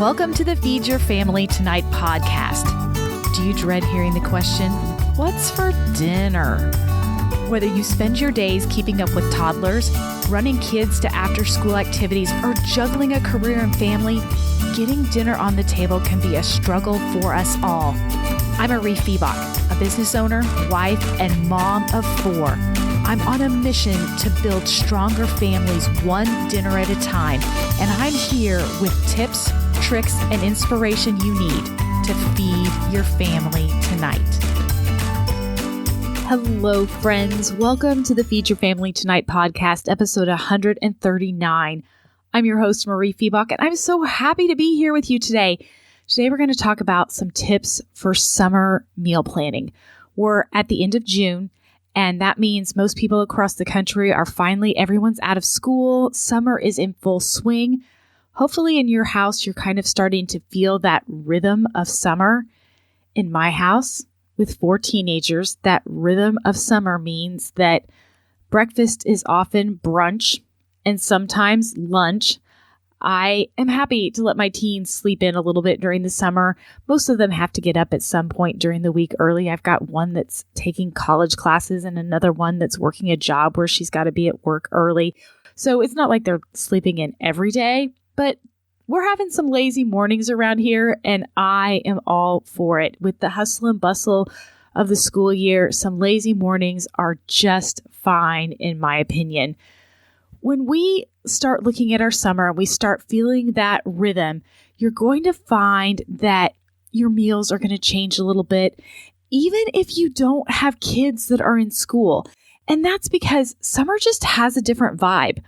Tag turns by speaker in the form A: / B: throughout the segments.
A: Welcome to the Feed Your Family Tonight podcast. Do you dread hearing the question, what's for dinner? Whether you spend your days keeping up with toddlers, running kids to after-school activities, or juggling a career and family, getting dinner on the table can be a struggle for us all. I'm Mariefiebach, a business owner, wife, and mom of 4. I'm on a mission to build stronger families one dinner at a time, and I'm here with tips, tricks, and inspiration you need to feed your family tonight. Hello, friends. Welcome to the Feed Your Family Tonight podcast, episode 139. I'm your host, Mariefiebach, and I'm so happy to be here with you today. Today, we're going to talk about some tips for summer meal planning. We're at the end of June, and that means most people across the country are everyone's out of school. Summer is in full swing. Hopefully in your house, you're kind of starting to feel that rhythm of summer. In my house, with 4 teenagers, that rhythm of summer means that breakfast is often brunch and sometimes lunch. I am happy to let my teens sleep in a little bit during the summer. Most of them have to get up at some point during the week early. I've got one that's taking college classes and another one that's working a job where she's got to be at work early. So it's not like they're sleeping in every day, but we're having some lazy mornings around here, and I am all for it. With the hustle and bustle of the school year, some lazy mornings are just fine, in my opinion. When we start looking at our summer and we start feeling that rhythm, you're going to find that your meals are going to change a little bit, even if you don't have kids that are in school. And that's because summer just has a different vibe.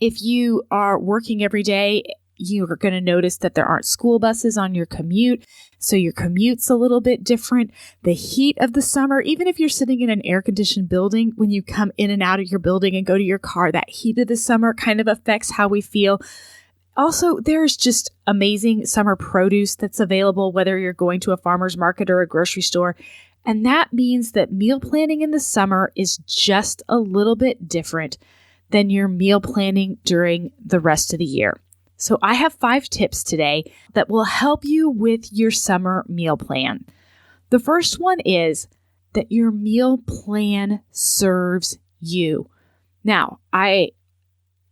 A: If you are working every day, you're going to notice that there aren't school buses on your commute, so your commute's a little bit different. The heat of the summer, even if you're sitting in an air-conditioned building, when you come in and out of your building and go to your car, that heat of the summer kind of affects how we feel. Also, there's just amazing summer produce that's available, whether you're going to a farmer's market or a grocery store. And that means that meal planning in the summer is just a little bit different than your meal planning during the rest of the year. So I have 5 tips today that will help you with your summer meal plan. The first one is that your meal plan serves you. Now, I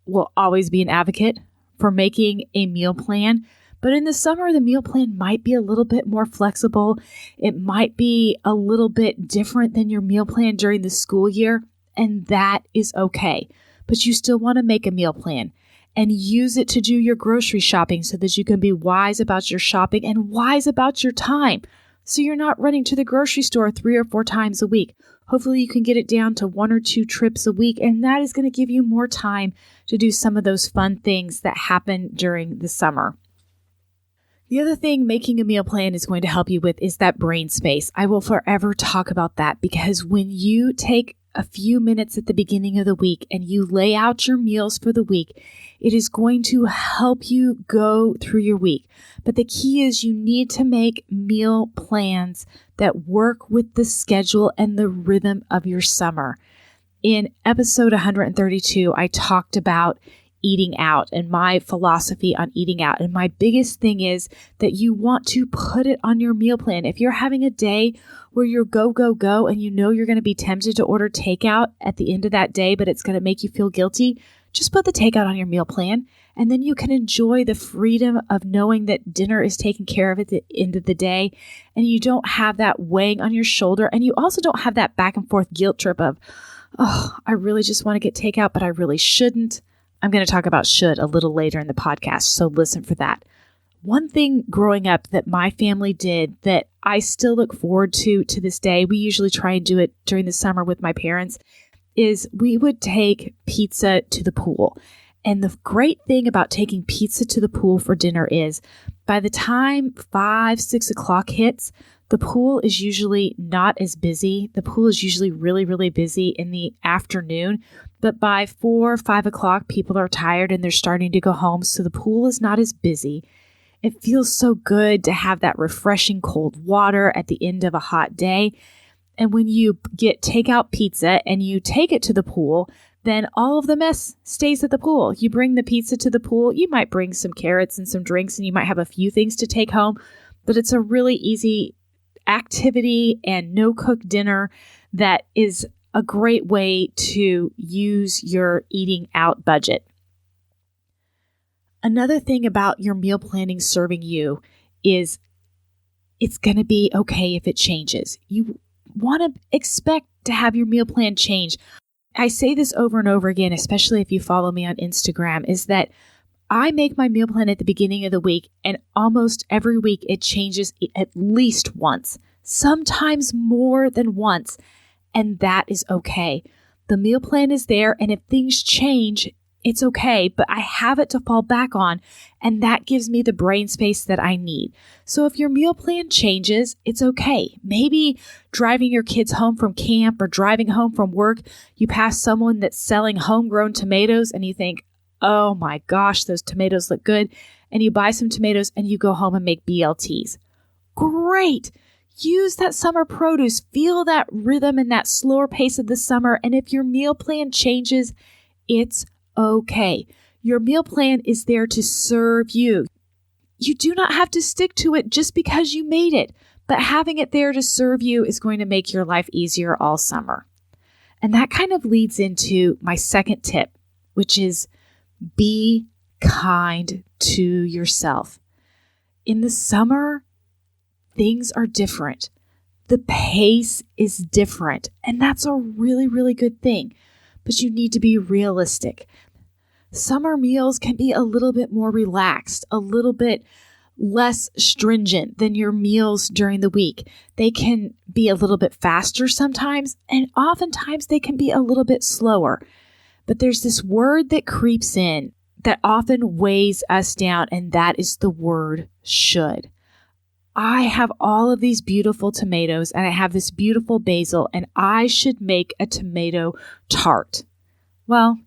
A: will always be an advocate for making a meal plan, but in the summer, the meal plan might be a little bit more flexible. It might be a little bit different than your meal plan during the school year, and that is okay. But you still want to make a meal plan and use it to do your grocery shopping so that you can be wise about your shopping and wise about your time. So you're not running to the grocery store 3 or 4 times a week. Hopefully you can get it down to 1 or 2 trips a week, and that is going to give you more time to do some of those fun things that happen during the summer. The other thing making a meal plan is going to help you with is that brain space. I will forever talk about that because when you take a few minutes at the beginning of the week and you lay out your meals for the week, it is going to help you go through your week. But the key is you need to make meal plans that work with the schedule and the rhythm of your summer. In episode 132, I talked about eating out and my philosophy on eating out. And my biggest thing is that you want to put it on your meal plan. If you're having a day where you're go, and you know you're going to be tempted to order takeout at the end of that day, but it's going to make you feel guilty, just put the takeout on your meal plan. And then you can enjoy the freedom of knowing that dinner is taken care of at the end of the day. And you don't have that weighing on your shoulder. And you also don't have that back and forth guilt trip of, oh, I really just want to get takeout, but I really shouldn't. I'm going to talk about should a little later in the podcast, so listen for that. One thing growing up that my family did that I still look forward to this day, we usually try and do it during the summer with my parents, is we would take pizza to the pool. And the great thing about taking pizza to the pool for dinner is by the time 5, 6 o'clock hits, the pool is usually not as busy. The pool is usually really, really busy in the afternoon. But by 4 or 5 o'clock, people are tired and they're starting to go home. So the pool is not as busy. It feels so good to have that refreshing cold water at the end of a hot day. And when you get takeout pizza and you take it to the pool, then all of the mess stays at the pool. You bring the pizza to the pool. You might bring some carrots and some drinks, and you might have a few things to take home, but it's a really easy activity and no-cook dinner that is a great way to use your eating out budget. Another thing about your meal planning serving you is it's going to be okay if it changes. You want to expect to have your meal plan change. I say this over and over again, especially if you follow me on Instagram, is that I make my meal plan at the beginning of the week, and almost every week it changes at least once, sometimes more than once, and that is okay. The meal plan is there, and if things change, it's okay, but I have it to fall back on, and that gives me the brain space that I need. So if your meal plan changes, it's okay. Maybe driving your kids home from camp or driving home from work, you pass someone that's selling homegrown tomatoes and you think, oh my gosh, those tomatoes look good. And you buy some tomatoes and you go home and make BLTs. Great. Use that summer produce. Feel that rhythm and that slower pace of the summer. And if your meal plan changes, it's okay. Your meal plan is there to serve you. You do not have to stick to it just because you made it, but having it there to serve you is going to make your life easier all summer. And that kind of leads into my second tip, which is be kind to yourself. In the summer, things are different. The pace is different, and that's a really, really good thing. But you need to be realistic. Summer meals can be a little bit more relaxed, a little bit less stringent than your meals during the week. They can be a little bit faster sometimes, and oftentimes they can be a little bit slower. But there's this word that creeps in that often weighs us down, and that is the word should. I have all of these beautiful tomatoes, and I have this beautiful basil, and I should make a tomato tart. Well,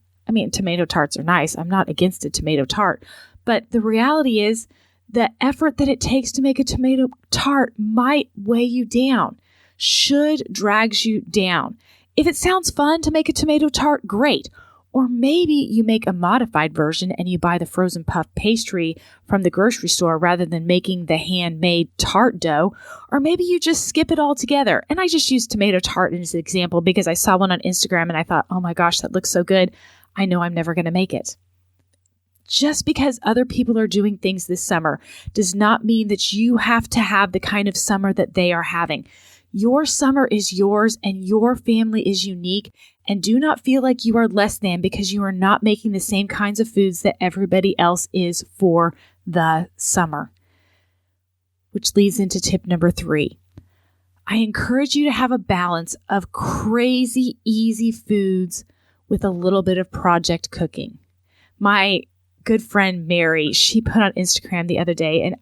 A: tomato tarts are nice. I'm not against a tomato tart. But the reality is the effort that it takes to make a tomato tart might weigh you down. Should drags you down. If it sounds fun to make a tomato tart, great. Or maybe you make a modified version and you buy the frozen puff pastry from the grocery store rather than making the handmade tart dough. Or maybe you just skip it all together. And I just used tomato tart as an example because I saw one on Instagram and I thought, oh my gosh, that looks so good. I know I'm never going to make it. Just because other people are doing things this summer does not mean that you have to have the kind of summer that they are having. Your summer is yours and your family is unique, and do not feel like you are less than because you are not making the same kinds of foods that everybody else is for the summer. Which leads into tip number 3. I encourage you to have a balance of crazy easy foods with a little bit of project cooking. My good friend Mary, she put on Instagram the other day, and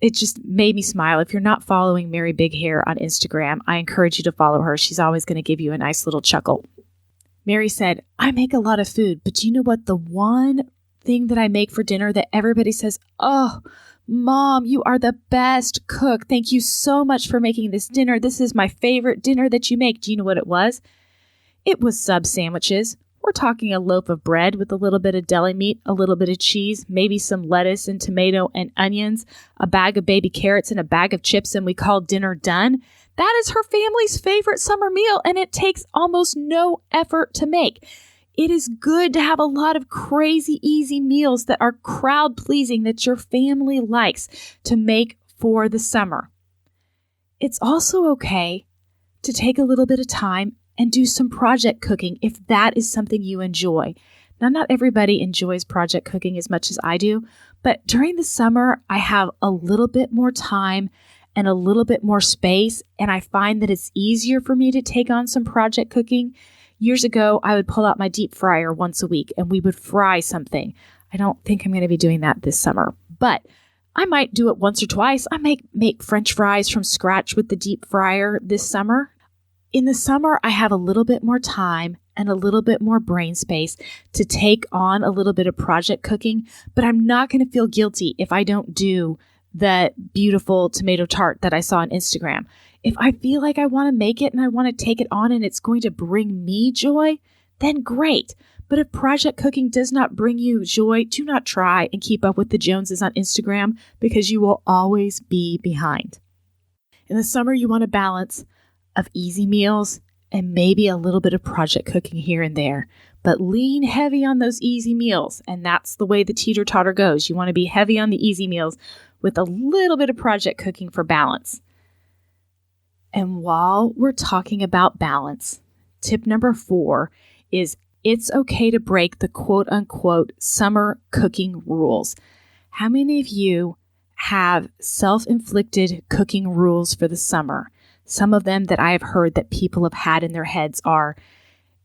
A: it just made me smile. If you're not following Mary Big Hair on Instagram, I encourage you to follow her. She's always going to give you a nice little chuckle. Mary said, I make a lot of food, but do you know what? The one thing that I make for dinner that everybody says, oh, Mom, you are the best cook. Thank you so much for making this dinner. This is my favorite dinner that you make. Do you know what it was? It was sub sandwiches. We're talking a loaf of bread with a little bit of deli meat, a little bit of cheese, maybe some lettuce and tomato and onions, a bag of baby carrots and a bag of chips, and we call dinner done. That is her family's favorite summer meal, and it takes almost no effort to make. It is good to have a lot of crazy, easy meals that are crowd-pleasing that your family likes to make for the summer. It's also okay to take a little bit of time and do some project cooking if that is something you enjoy. Now, not everybody enjoys project cooking as much as I do, but during the summer, I have a little bit more time and a little bit more space, and I find that it's easier for me to take on some project cooking. Years ago, I would pull out my deep fryer once a week and we would fry something. I don't think I'm going to be doing that this summer, but I might do it once or twice. I might make French fries from scratch with the deep fryer this summer. In the summer, I have a little bit more time and a little bit more brain space to take on a little bit of project cooking, but I'm not going to feel guilty if I don't do the beautiful tomato tart that I saw on Instagram. If I feel like I want to make it and I want to take it on and it's going to bring me joy, then great. But if project cooking does not bring you joy, do not try and keep up with the Joneses on Instagram because you will always be behind. In the summer, you want a balance of easy meals and maybe a little bit of project cooking here and there, but lean heavy on those easy meals. And that's the way the teeter-totter goes. You want to be heavy on the easy meals with a little bit of project cooking for balance. And while we're talking about balance, tip number 4 is it's okay to break the quote-unquote summer cooking rules. How many of you have self-inflicted cooking rules for the summer? Some of them that I have heard that people have had in their heads are,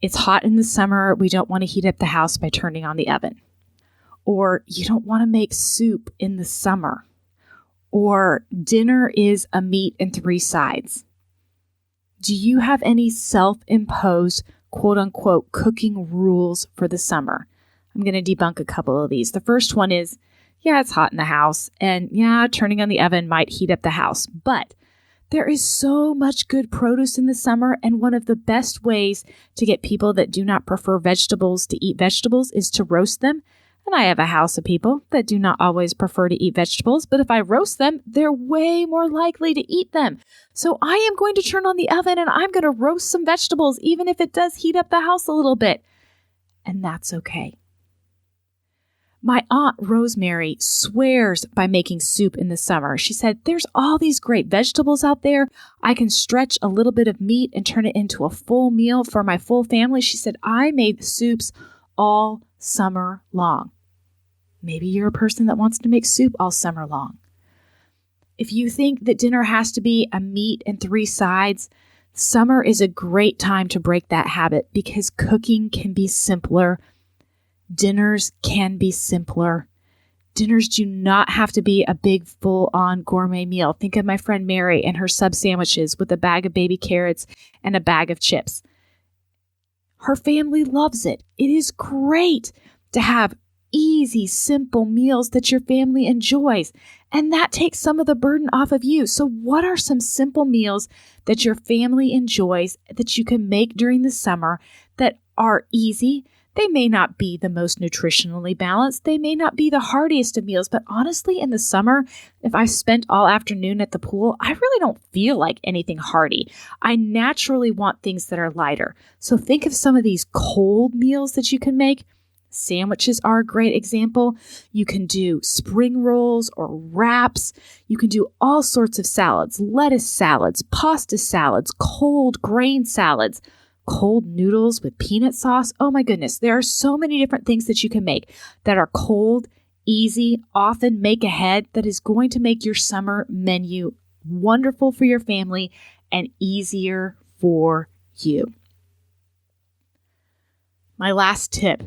A: it's hot in the summer, we don't want to heat up the house by turning on the oven. Or you don't want to make soup in the summer. Or dinner is a meat and 3 sides. Do you have any self-imposed quote-unquote cooking rules for the summer? I'm going to debunk a couple of these. The first one is, yeah, it's hot in the house, and yeah, turning on the oven might heat up the house, but there is so much good produce in the summer, and one of the best ways to get people that do not prefer vegetables to eat vegetables is to roast them. And I have a house of people that do not always prefer to eat vegetables, but if I roast them, they're way more likely to eat them. So I am going to turn on the oven and I'm going to roast some vegetables, even if it does heat up the house a little bit. And that's okay. My Aunt Rosemary swears by making soup in the summer. She said, there's all these great vegetables out there. I can stretch a little bit of meat and turn it into a full meal for my full family. She said, I made soups all summer long. Maybe you're a person that wants to make soup all summer long. If you think that dinner has to be a meat and 3 sides, summer is a great time to break that habit because cooking can be simpler. Dinners can be simpler. Dinners do not have to be a big full-on gourmet meal. Think of my friend Mary and her sub sandwiches with a bag of baby carrots and a bag of chips. Her family loves it. It is great to have easy, simple meals that your family enjoys. And that takes some of the burden off of you. So what are some simple meals that your family enjoys that you can make during the summer that are easy? They may not be the most nutritionally balanced. They may not be the heartiest of meals, but honestly, in the summer, if I spent all afternoon at the pool, I really don't feel like anything hearty. I naturally want things that are lighter. So think of some of these cold meals that you can make. Sandwiches are a great example. You can do spring rolls or wraps. You can do all sorts of salads, lettuce salads, pasta salads, cold grain salads, cold noodles with peanut sauce. Oh my goodness. There are so many different things that you can make that are cold, easy, often make ahead that is going to make your summer menu wonderful for your family and easier for you. My last tip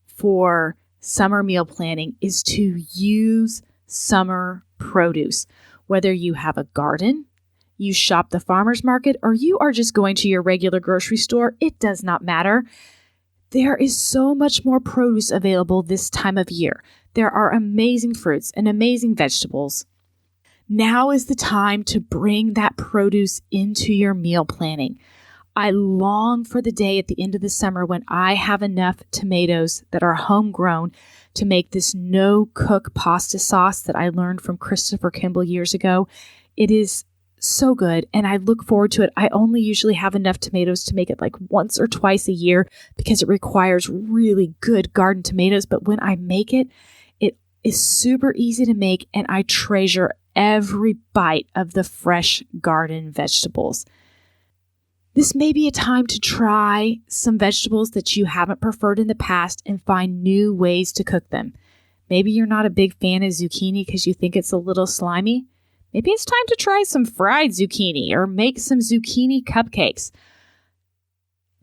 A: for summer meal planning is to use summer produce. Whether you have a garden, you shop the farmer's market, or you are just going to your regular grocery store, it does not matter. There is so much more produce available this time of year. There are amazing fruits and amazing vegetables. Now is the time to bring that produce into your meal planning. I long for the day at the end of the summer when I have enough tomatoes that are homegrown to make this no-cook pasta sauce that I learned from Christopher Kimball years ago. It is so good, and I look forward to it. I only usually have enough tomatoes to make it like once or twice a year because it requires really good garden tomatoes. But when I make it, it is super easy to make, and I treasure every bite of the fresh garden vegetables. This may be a time to try some vegetables that you haven't preferred in the past and find new ways to cook them. Maybe you're not a big fan of zucchini because you think it's a little slimy. Maybe it's time to try some fried zucchini or make some zucchini cupcakes.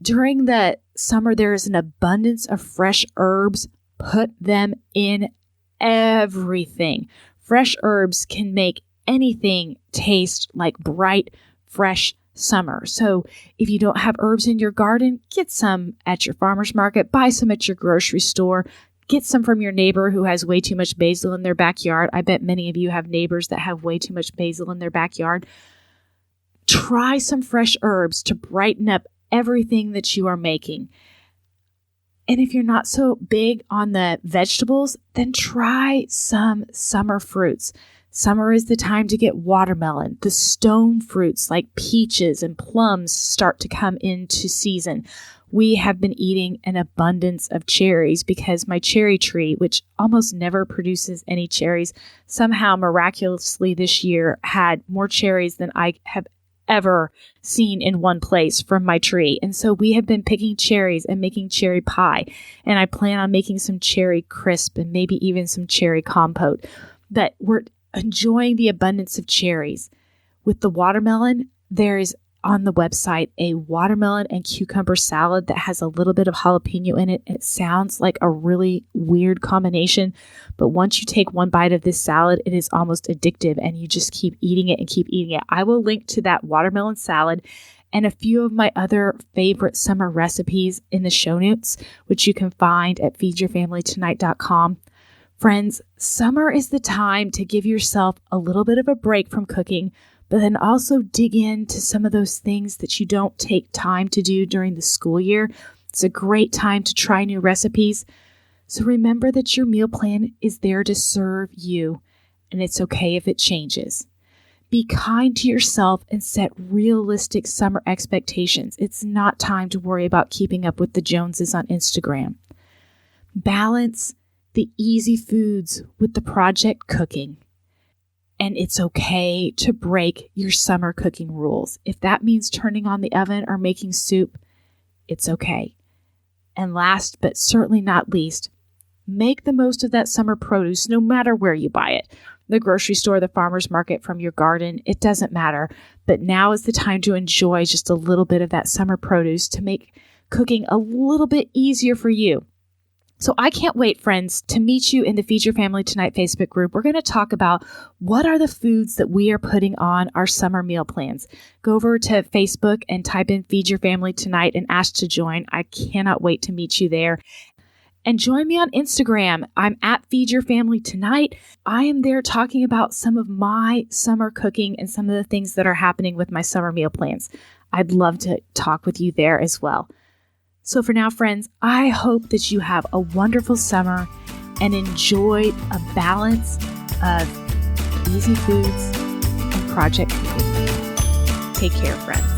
A: During the summer, there is an abundance of fresh herbs. Put them in everything. Fresh herbs can make anything taste like bright, fresh summer. So if you don't have herbs in your garden, get some at your farmer's market, buy some at your grocery store, get some from your neighbor who has way too much basil in their backyard. I bet many of you have neighbors that have way too much basil in their backyard. Try some fresh herbs to brighten up everything that you are making. And if you're not so big on the vegetables, then try some summer fruits. Summer is the time to get watermelon. The stone fruits like peaches and plums start to come into season. We have been eating an abundance of cherries because my cherry tree, which almost never produces any cherries, somehow miraculously this year had more cherries than I have ever seen in one place from my tree. And so we have been picking cherries and making cherry pie. And I plan on making some cherry crisp and maybe even some cherry compote. But we're enjoying the abundance of cherries. With the watermelon, there is on the website a watermelon and cucumber salad that has a little bit of jalapeno in it. It sounds like a really weird combination, but once you take one bite of this salad, it is almost addictive and you just keep eating it and keep eating it. I will link to that watermelon salad and a few of my other favorite summer recipes in the show notes, which you can find at feedyourfamilytonight.com. Friends, summer is the time to give yourself a little bit of a break from cooking, but then also dig into some of those things that you don't take time to do during the school year. It's a great time to try new recipes. So remember that your meal plan is there to serve you, and it's okay if it changes. Be kind to yourself and set realistic summer expectations. It's not time to worry about keeping up with the Joneses on Instagram. Balance the easy foods with the project cooking. And it's okay to break your summer cooking rules. If that means turning on the oven or making soup, it's okay. And last but certainly not least, make the most of that summer produce no matter where you buy it. The grocery store, the farmer's market, from your garden, it doesn't matter. But now is the time to enjoy just a little bit of that summer produce to make cooking a little bit easier for you. So I can't wait, friends, to meet you in the Feed Your Family Tonight Facebook group. We're going to talk about what are the foods that we are putting on our summer meal plans. Go over to Facebook and type in Feed Your Family Tonight and ask to join. I cannot wait to meet you there. And join me on Instagram. I'm at Feed Your Family Tonight. I am there talking about some of my summer cooking and some of the things that are happening with my summer meal plans. I'd love to talk with you there as well. So for now, friends, I hope that you have a wonderful summer and enjoy a balance of easy foods and project cooking. Take care, friends.